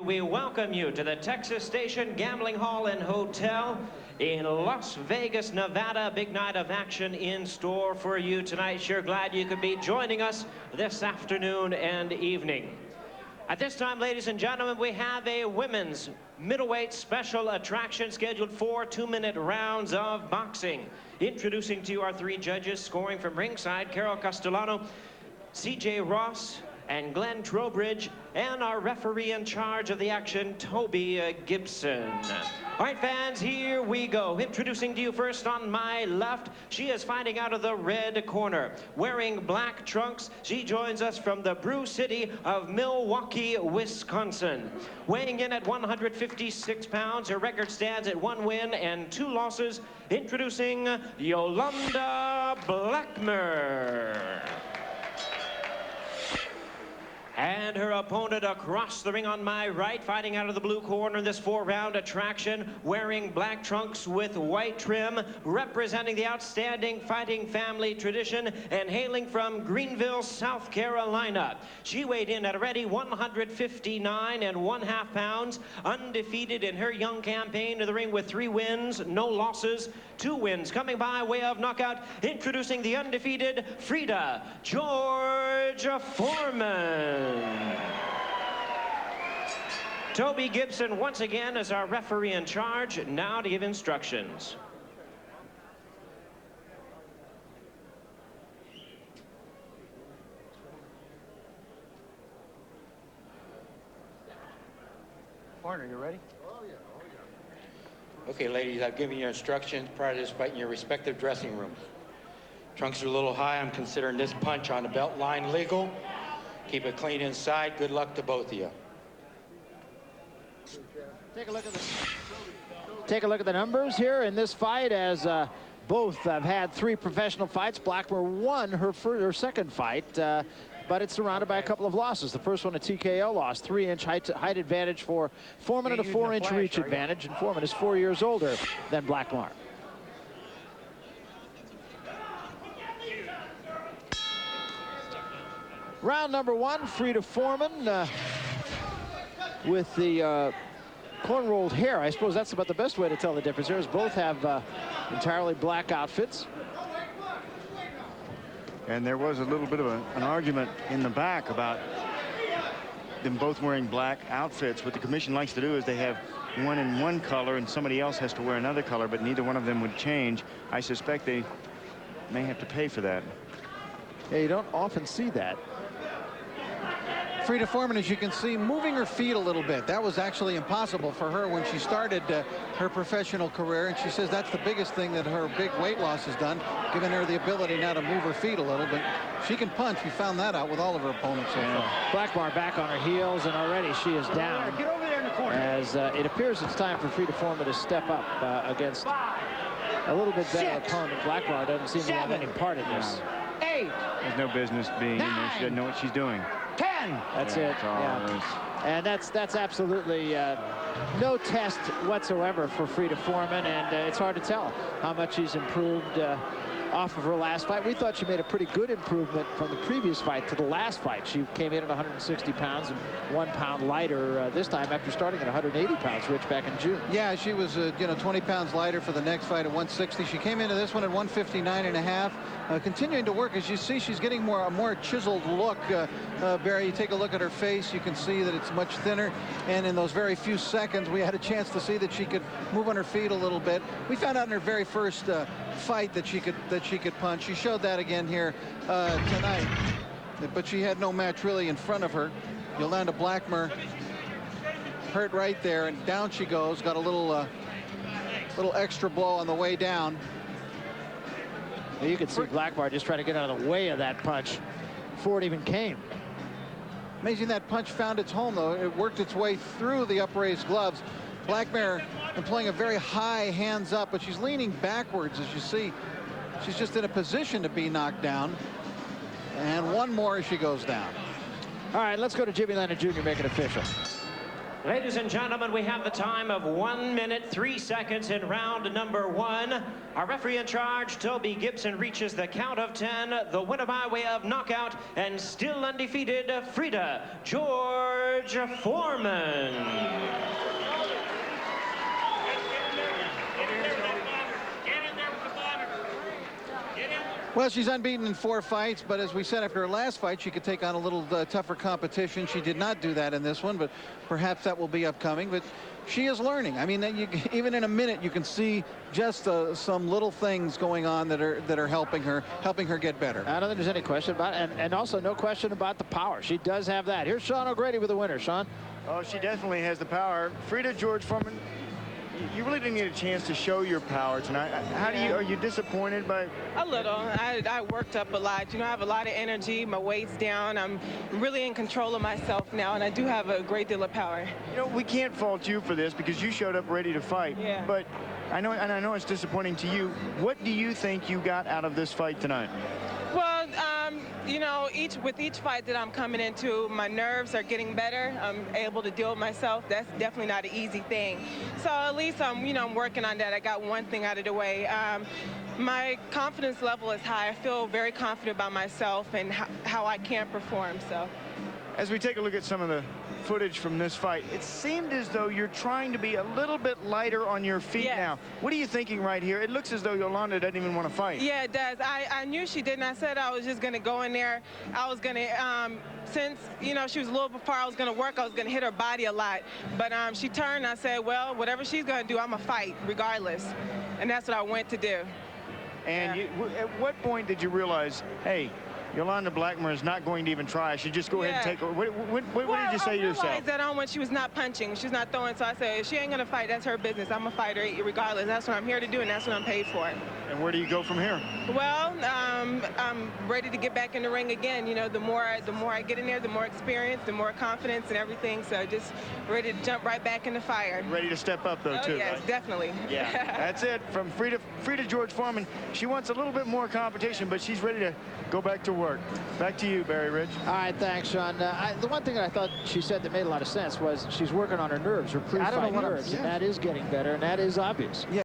we welcome you to the Texas Station Gambling Hall and Hotel in Las Vegas, Nevada. Big night of action in store for you tonight. Sure glad you could be joining us this afternoon and evening. At this time, ladies and gentlemen, we have a women's middleweight special attraction scheduled for 2-minute rounds of boxing. Introducing to you our 3 judges, scoring from ringside, Carol Castellano, C.J. Ross, and Glenn Trowbridge, and our referee in charge of the action, Toby Gibson. All right, fans, here we go. Introducing to you first on my left, she is fighting out of the red corner. Wearing black trunks, she joins us from the Brew City of Milwaukee, Wisconsin. Weighing in at 156 pounds, her record stands at 1 win and 2 losses. Introducing Yolanda Blackmer. And her opponent across the ring on my right, fighting out of the blue corner in this 4-round attraction, wearing black trunks with white trim, representing the outstanding fighting family tradition, and hailing from Greenville, South Carolina. She weighed in at a ready 159 1/2 pounds, undefeated in her young campaign to the ring with 3 wins, no losses, 2 wins coming by way of knockout. Introducing the undefeated Freeda Foreman. Toby Gibson once again is our referee in charge, now to give instructions. Partner, you ready? Oh, yeah. Oh, yeah. Okay, ladies, I've given you instructions prior to this fight in your respective dressing rooms. Trunks are a little high. I'm considering this punch on the belt line legal. Keep it clean inside. Good luck to both of you. Take a look at the numbers here in this fight, as both have had 3 professional fights. Blackmer won her second fight, but it's surrounded by a couple of losses. The first one, a TKO loss, 3-inch height advantage for Foreman and a 4-inch reach advantage, and Foreman is 4 years older than Blackmer. Round number 1, Freeda Foreman with the corn-rolled hair. I suppose that's about the best way to tell the difference here, as both have entirely black outfits. And there was a little bit of an argument in the back about them both wearing black outfits. What the commission likes to do is they have one in one color and somebody else has to wear another color, but neither one of them would change. I suspect they may have to pay for that. Yeah, you don't often see that. Freeda Foreman, as you can see, moving her feet a little bit. That was actually impossible for her when she started her professional career, and she says that's the biggest thing that her big weight loss has done, giving her the ability now to move her feet a little bit. She can punch. We found that out with all of her opponents so far. Blackmer back on her heels, and already she is down. Get over there in the corner. As it appears it's time for Freeda Foreman to step up against a little bit better opponent. Blackmer doesn't seem to have any part in this. 8. There's no business being in there. She doesn't know what she's doing. 10. That's it. Yeah. And that's absolutely no test whatsoever for Freeda Foreman, and it's hard to tell how much she's improved off of her last fight. We thought she made a pretty good improvement from the previous fight to the last fight. She came in at 160 pounds and 1 pound lighter this time after starting at 180 pounds, Rich, back in June. Yeah, she was 20 pounds lighter for the next fight at 160. She came into this one at 159.5. Continuing to work. As you see, she's getting a more chiseled look. Barry, you take a look at her face, you can see that it's much thinner, and in those very few seconds we had a chance to see that she could move on her feet a little bit. We found out in her very first fight that she could punch. She showed that again here tonight, but she had no match really in front of her. Yolanda Blackmer hurt right there, and down she goes. Got a little extra blow on the way down. You could see Blackmer just trying to get out of the way of that punch before it even came. Amazing that punch found its home, though. It worked its way through the upraised gloves. Blackmer employing a very high hands up, but she's leaning backwards, as you see. She's just in a position to be knocked down. And one more as she goes down. All right, let's go to Jimmy Lennon Jr. make it official. Ladies and gentlemen, we have the time of 1 minute, 3 seconds in round number 1. Our referee in charge, Toby Gibson, reaches the count of 10. The winner by way of knockout and still undefeated, Freeda Foreman. Well, she's unbeaten in 4 fights, but as we said after her last fight, she could take on a little tougher competition. She did not do that in this one, but perhaps that will be upcoming. But she is learning. I mean, even in a minute, you can see just some little things going on that are helping her get better. I don't think there's any question about it, and also no question about the power. She does have that. Here's Sean O'Grady with the winner. Sean? Oh, she definitely has the power. Freeda Foreman, you really didn't get a chance to show your power tonight. Are you disappointed by? A little. I worked up a lot. You know, I have a lot of energy. My weight's down. I'm really in control of myself now, and I do have a great deal of power. You know, we can't fault you for this because you showed up ready to fight. Yeah. But I know it's disappointing to you. What do you think you got out of this fight tonight? Well, you know, with each fight that I'm coming into, my nerves are getting better. I'm able to deal with myself. That's definitely not an easy thing. So at least I'm working on that. I got one thing out of the way. My confidence level is high. I feel very confident about myself and how I can perform. So, as we take a look at some of the footage from this fight, it seemed as though you're trying to be a little bit lighter on your feet now. What are you thinking right here? It looks as though Yolanda doesn't even want to fight. Yeah, it does. I knew she didn't. I said I was just going to go in there. I was going to, since, you know, she was a little bit far, I was going to work. I was going to hit her body a lot. But she turned, and I said, well, whatever she's going to do, I'm going to fight regardless. And that's what I went to do. And at what point did you realize, hey, Yolanda Blackmer is not going to even try. I should just go ahead and take her. What did you say to yourself? I realized that when she was not punching, she was not throwing. So I said, if she ain't going to fight, that's her business. I'm a fighter regardless. That's what I'm here to do, and that's what I'm paid for. And where do you go from here? Well, I'm ready to get back in the ring again. You know, the more I get in there, the more experience, the more confidence and everything. So just ready to jump right back in the fire. Ready to step up, though, too, yes, right? Definitely. Yeah, that's it from Freeda Foreman. She wants a little bit more competition, but she's ready to go back to work. Back to you, Barry Ridge. All right, thanks, Sean. The one thing that I thought she said that made a lot of sense was she's working on her nerves, her pre-fight nerves, and that is getting better, and that is obvious. Yeah.